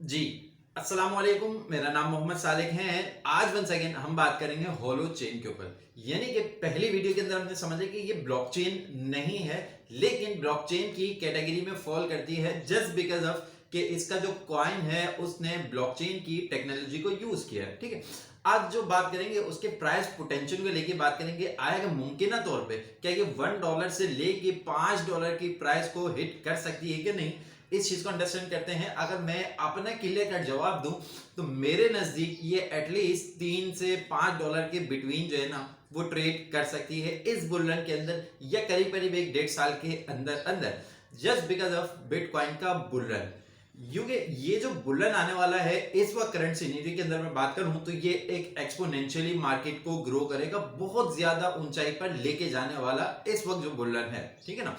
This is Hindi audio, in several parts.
जी, अस्सलाम वालेकुम। मेरा नाम मोहम्मद सालिक है। आज वंस अगेन हम बात करेंगे होलो चेन के ऊपर। यानी कि पहली वीडियो के अंदर हमने समझा कि ये ब्लॉकचेन नहीं है, लेकिन ब्लॉकचेन की कैटेगरी में फॉल करती है जस्ट बिकॉज ऑफ कि इसका जो कॉइन है उसने ब्लॉकचेन की टेक्नोलॉजी को यूज किया है। ठीक है, आज जो बात करेंगे उसके प्राइस पोटेंशियल को लेके बात करेंगे। आएगा मुमकिन तौर पे क्या ये $1 से लेके $5 की प्राइस को हिट कर सकती है कि नहीं, इस चीज को अंडरस्टैंड करते हैं। अगर मैं अपना क्लियर कट जवाब दूं तो मेरे नजदीक ये एटलीस्ट $3 से $5 के बिटवीन जो है ना वो ट्रेड कर सकती है इस बुल रन के अंदर, या करीब करीब 1-1.5 साल के अंदर अंदर, जस्ट बिकॉज ऑफ बिटकॉइन का बुल रन। ये जो बुल रन आने वाला है इस वक्त करंट सिनेरियो के अंदर मैं बात करूं तो ये एक एक्सपोनेंशियली मार्केट को ग्रो करेगा, बहुत ज्यादा ऊंचाई पर लेके जाने वाला इस वक्त जो बुल रन है। ठीक है ना,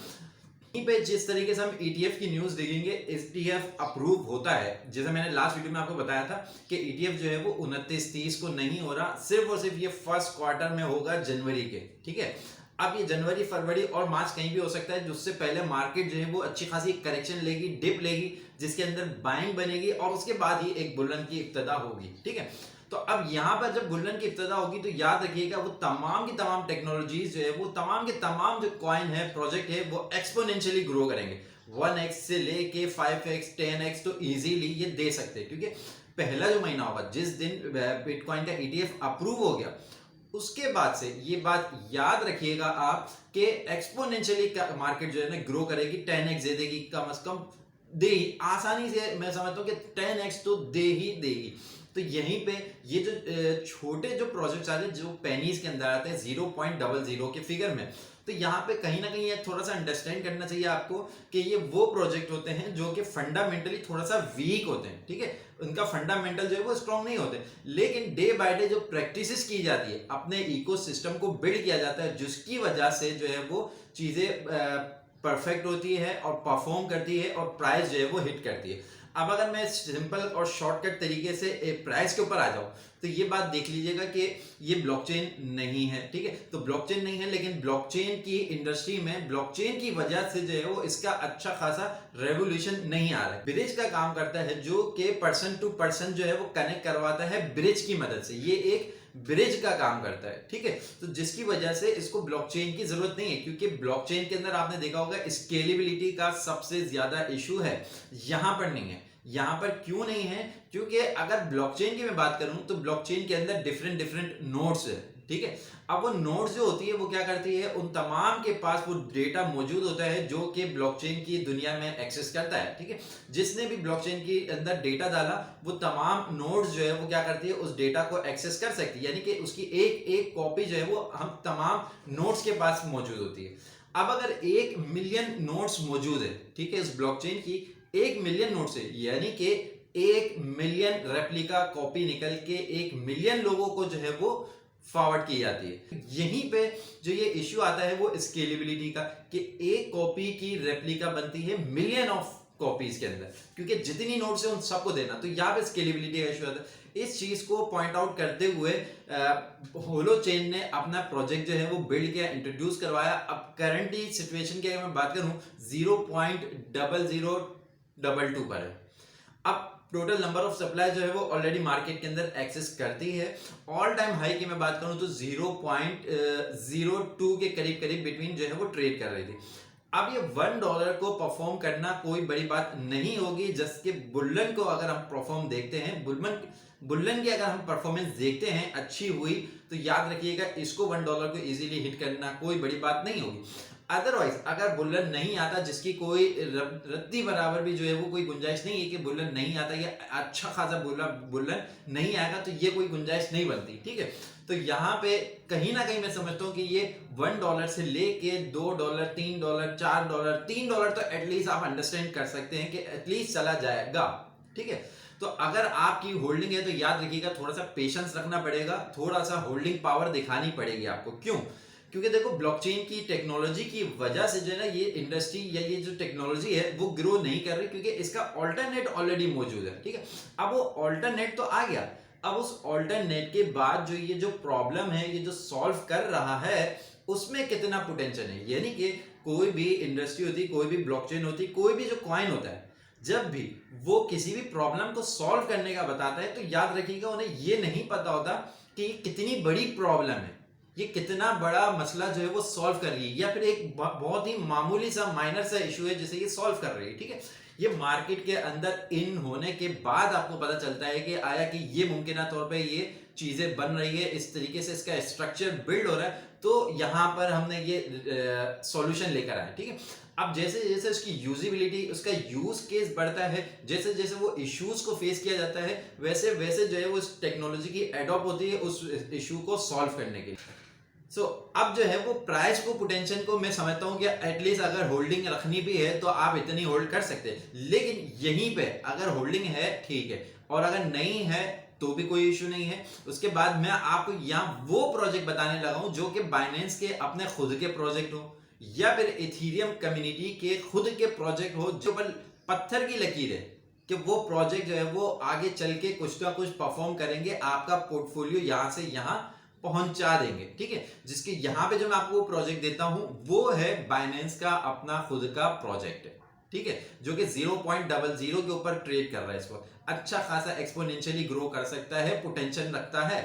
यहीं पे जिस तरीके से हम ईटीएफ की न्यूज देखेंगे, ईटीएफ अप्रूव होता है, जैसे मैंने लास्ट वीडियो में आपको बताया था कि ईटीएफ जो है वो 29-30 को नहीं हो रहा, सिर्फ और सिर्फ ये फर्स्ट क्वार्टर में होगा जनवरी के। ठीक है, अब ये जनवरी, फरवरी और मार्च कहीं भी हो सकता है, जिससे पहले मार्केट जो है वो अच्छी खासी करेक्शन लेगी, डिप लेगी, जिसके अंदर बाइंग बनेगी और उसके बाद ही एक बुल रन की इब्तिदा होगी। ठीक है, तो अब यहां पर जब बुल रन की इब्तिदा होगी तो याद रखिएगा वो तमाम की तमाम टेक्नोलॉजीज जो है वो तमाम के तमाम जो कॉइन है, प्रोजेक्ट है, वो एक्सपोनेंशियली ग्रो करेंगे। 1x से लेके 5x 10x तो इजीली ये दे सकते हैं, क्योंकि पहला जो महीना होगा जिस दिन बिटकॉइन का ईटीएफ अप्रूव हो गया, उसके बाद से ये बात याद रखिएगा आप कि एक्सपोनेंशियली मार्केट जो है ना ग्रो करेगी, 10x दे देगी, कम से कम दे ही, आसानी से मैं समझता हूँ कि 10x तो दे ही देगी। तो यहीं पे ये जो छोटे जो प्रोजेक्ट्स आते हैं जो पेनीज के अंदर आते हैं 0.00 के फिगर में, तो यहाँ पे कहीं ना कहीं ये थोड़ा सा अंडरस्टैंड करना चाहिए आपको कि ये वो प्रोजेक्ट होते हैं जो कि फंडामेंटली थोड़ा सा वीक होते हैं। ठीक है, उनका फंडामेंटल जो है वो स्ट्रांग नहीं होते, लेकिन डे बाय डे जो प्रैक्टिसेस की जाती है, अपने इकोसिस्टम को बिल्ड किया जाता है, जिसकी वजह से जो है वो चीजें परफेक्ट होती है और परफॉर्म करती है और प्राइस जो है वो हिट करती है। अब अगर मैं सिंपल और शॉर्टकट तरीके से प्राइस के ऊपर आ जाऊं तो ये बात देख लीजिएगा कि ये ब्लॉकचेन नहीं है। ठीक है, तो ब्लॉकचेन नहीं है, लेकिन ब्लॉकचेन की इंडस्ट्री में ब्लॉकचेन की वजह से जो है वो इसका अच्छा खासा रेवोल्यूशन नहीं आ रहा है। ब्रिज का काम करता है जो कि पर्सन टू पर्सन जो है वो कनेक्ट करवाता है ब्रिज की मदद से, ये एक ब्रिज का काम करता है। ठीक है, तो जिसकी वजह से इसको ब्लॉकचेन की जरूरत नहीं है, क्योंकि ब्लॉकचेन के अंदर आपने देखा होगा स्केलेबिलिटी का सबसे ज्यादा इशू है, यहां पर नहीं है। यहां पर क्यों नहीं है? क्योंकि अगर ब्लॉकचेन की मैं बात करूं तो ब्लॉकचेन के अंदर डिफरेंट डिफरेंट नोड्स है। ठीक है, अब वो नोड्स जो होती है वो क्या करती है, उन तमाम के पास वो डेटा मौजूद होता है जो कि ब्लॉकचेन की दुनिया में एक्सेस करता है। ठीक है, जिसने भी ब्लॉकचेन के अंदर डेटा डाला वो तमाम नोड्स जो है वो क्या करती है, उस डेटा को एक्सेस कर सकती है, यानी कि उसकी एक एक कॉपी जो है वो हम तमाम नोड्स के पास मौजूद होती है। अब अगर 1 मिलियन नोड्स मौजूद है, ठीक है, इस ब्लॉकचेन की 1 मिलियन नोड्स है, यानी कि 1 मिलियन रेप्लिका कॉपी निकल के 1 मिलियन लोगों को जो है वो फॉरवर्ड की जाती है। यहीं पे जो ये इश्यू आता है वो स्केलेबिलिटी का, कि एक कॉपी की रेप्लिका बनती है मिलियन ऑफ कॉपीज के अंदर, क्योंकि जितनी नोट्स है उन सबको देना, तो यहाँ पे स्केलेबिलिटी का इश्यू आता है। इस चीज को पॉइंट आउट करते हुए होलो चेन ने अपना प्रोजेक्ट जो है वो बिल्ड किया, इंट्रोड्यूस करवाया। अब करंटली सिचुएशन की अगर मैं बात करूं 0.0022 पर है। अब टोटल नंबर ऑफ सप्लाई जो है वो ऑलरेडी मार्केट के अंदर एक्सेस करती है। ऑल टाइम हाई की मैं बात करूं तो 0.02 के करीब करीब बिटवीन जो है वो ट्रेड कर रही थी। अब ये $1 को परफॉर्म करना कोई बड़ी बात नहीं होगी, जबकि बुल्लन को अगर हम परफॉर्म देखते हैं, बुल्लन की अगर हम परफॉर्मेंस देखते हैं अच्छी हुई, तो याद रखिएगा इसको $1 को इजीली हिट करना कोई बड़ी बात नहीं होगी। अदरवाइज अगर बुल्लन नहीं आता, जिसकी कोई रत्ती बराबर भी जो है वो कोई गुंजाइश नहीं है कि बुल्लन नहीं आता या अच्छा खासा बुल्लन नहीं आएगा, तो ये कोई गुंजाइश नहीं बनती। ठीक है, तो यहाँ पे कहीं ना कहीं मैं समझता हूँ कि ये $1 से लेके $2, $3, $4, $3 तो एटलीस्ट आप अंडरस्टैंड कर सकते हैं कि एटलीस्ट चला जाएगा। ठीक है, तो अगर आपकी होल्डिंग है तो याद रखिएगा थोड़ा सा पेशेंस रखना पड़ेगा, थोड़ा सा होल्डिंग पावर दिखानी पड़ेगी आपको। क्यों? क्योंकि देखो ब्लॉकचेन की टेक्नोलॉजी की वजह से जो है ना ये इंडस्ट्री या ये जो टेक्नोलॉजी है वो ग्रो नहीं कर रही, क्योंकि इसका ऑल्टरनेट ऑलरेडी मौजूद है। ठीक है, अब वो ऑल्टरनेट तो आ गया, अब उस ऑल्टरनेट के बाद जो ये जो प्रॉब्लम है ये जो सॉल्व कर रहा है उसमें कितना पोटेंशियल है। यानी कि कोई भी इंडस्ट्री होती, कोई भी ब्लॉकचेन होती, कोई भी जो कॉइन होता है, जब भी वो किसी भी प्रॉब्लम को सॉल्व करने का बताता है तो याद रखिएगा उन्हें ये नहीं पता होता कि ये कितनी बड़ी प्रॉब्लम है, ये कितना बड़ा मसला जो है वो सॉल्व कर रही है, या फिर एक बहुत ही मामूली सा माइनर सा इशू है जिसे ये सॉल्व कर रही है। ठीक है, ये मार्केट के अंदर इन होने के बाद आपको पता चलता है कि आया कि ये मुमकिन तौर पे ये चीजें बन रही है, इस तरीके से इसका स्ट्रक्चर बिल्ड हो रहा है, तो यहां पर हमने ये सॉल्यूशन लेकर आए। ठीक है, अब जैसे जैसे उसकी यूजिबिलिटी, उसका यूज केस बढ़ता है, जैसे जैसे वो इश्यूज को फेस किया जाता है, वैसे वैसे जो है वो उस टेक्नोलॉजी की एडॉप्ट होती है उस इशू को सॉल्व करने के लिए। अब जो है वो प्राइस को, पोटेंशियल को मैं समझता हूं कि एटलीस्ट अगर होल्डिंग रखनी भी है तो आप इतनी होल्ड कर सकते हैं, लेकिन यहीं पे अगर होल्डिंग है ठीक है, और अगर नहीं है तो भी कोई इशू नहीं है। उसके बाद मैं आपको यहाँ वो प्रोजेक्ट बताने लगा हूं जो कि बाइनेंस के अपने खुद के प्रोजेक्ट हो, या फिर इथेरियम कम्युनिटी के खुद के प्रोजेक्ट हो, जो पत्थर की लकीर है कि वो प्रोजेक्ट जो है वो आगे चल के कुछ ना कुछ परफॉर्म करेंगे, आपका पोर्टफोलियो यहां से यहां पहुंचा देंगे। ठीक है, जिसके यहां पे जो मैं आपको प्रोजेक्ट देता हूं वो है बाइनेंस का अपना खुद का प्रोजेक्ट है। ठीक है, जो कि 0.00 के ऊपर ट्रेड कर रहा है, इसको अच्छा खासा एक्सपोनेंशियली ग्रो कर सकता है, पोटेंशियल रखता है।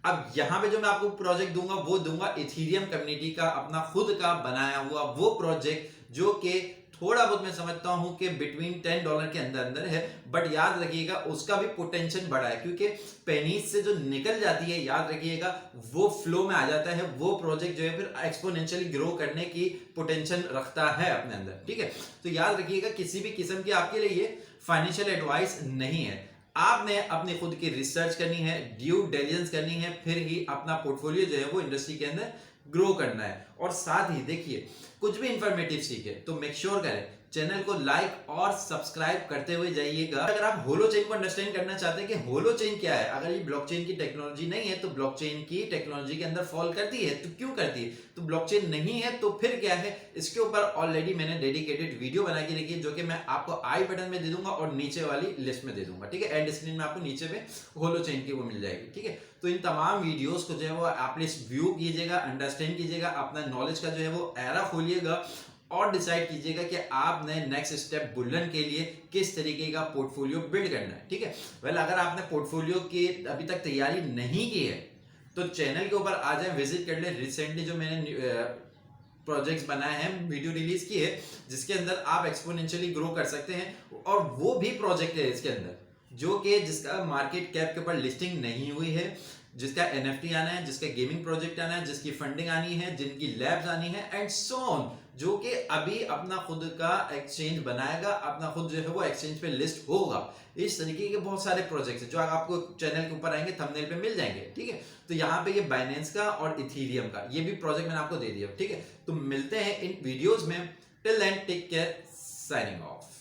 अब यहां पे जो मैं आपको प्रोजेक्ट दूंगा वो दूंगा इथेरियम कम्युनिटी का अपना खुद का बनाया हुआ वो प्रोजेक्ट, जो कि थोड़ा बहुत मैं समझता हूं कि बिटवीन $10 के अंदर अंदर है, बट याद रखिएगा उसका भी पोटेंशियल बड़ा है, क्योंकि पेनीज से जो निकल जाती है याद रखिएगा वो फ्लो में आ जाता है, वो प्रोजेक्ट जो है फिर एक्सपोनेंशियली ग्रो करने की पोटेंशियल रखता है अपने अंदर। ठीक है, तो याद रखिएगा किसी भी किस्म की आपके लिए फाइनेंशियल एडवाइस नहीं है, आपने अपनी खुद की रिसर्च करनी है, ड्यू डिलिजेंस करनी है, फिर ही अपना पोर्टफोलियो जो है वो इंडस्ट्री के अंदर ग्रो करना है। और साथ ही देखिए कुछ भी इंफॉर्मेटिव सीखे तो मेक श्योर करें चैनल को लाइक और सब्सक्राइब करते हुए जाइएगा। अगर आप होलो चेन को अंडरस्टैंड करना चाहते हैं कि होलो चेन क्या है, अगर ये ब्लॉकचेन की टेक्नोलॉजी नहीं है तो ब्लॉकचेन की टेक्नोलॉजी के अंदर फॉल करती है तो क्यों करती है, तो ब्लॉकचेन नहीं है तो फिर क्या है, इसके ऊपर ऑलरेडी मैंने डेडिकेटेड वीडियो बना के रखी है, जो कि मैं आपको आई बटन में दे दूंगा और नीचे वाली लिस्ट में दे दूंगा। ठीक है, एंड स्क्रीन में आपको नीचे में होलो चेन की वो मिल जाएगी। ठीक है, तो इन तमाम वीडियोस को जो है वो आप व्यू कीजिएगा, अंडरस्टैंड कीजिएगा, अपना नॉलेज का जो है वो एरा खोलिएगा और डिसाइड कीजिएगा कि आपने नेक्स्ट स्टेप बुलन के लिए किस तरीके का पोर्टफोलियो बिल्ड करना है। ठीक है, वेल अगर आपने पोर्टफोलियो की अभी तक तैयारी नहीं की है तो चैनल के ऊपर आ जाए, विजिट कर ले। रिसेंटली जो मैंने प्रोजेक्ट्स बनाए हैं, वीडियो रिलीज की है, जिसके अंदर आप एक्सपोनेंशियली ग्रो कर सकते हैं, और वो भी प्रोजेक्ट है इसके अंदर जो कि जिसका मार्केट कैप के ऊपर लिस्टिंग नहीं हुई है, जिसका NFT आना है, जिसका गेमिंग प्रोजेक्ट आना है, जिसकी फंडिंग आनी है, जिनकी लैब्स आनी है, एंड सो ऑन, जो कि अभी अपना खुद का एक्सचेंज बनाएगा, अपना खुद जो है वो एक्सचेंज पे लिस्ट होगा। इस तरीके के बहुत सारे प्रोजेक्ट्स हैं जो आपको चैनल के ऊपर आएंगे, थंबनेल पे मिल जाएंगे। ठीक है, तो यहाँ पे ये बाइनेंस का और इथेरियम का ये भी प्रोजेक्ट मैंने आपको दे दिया। ठीक है, तो मिलते हैं इन वीडियोज में। Till then take care, signing of.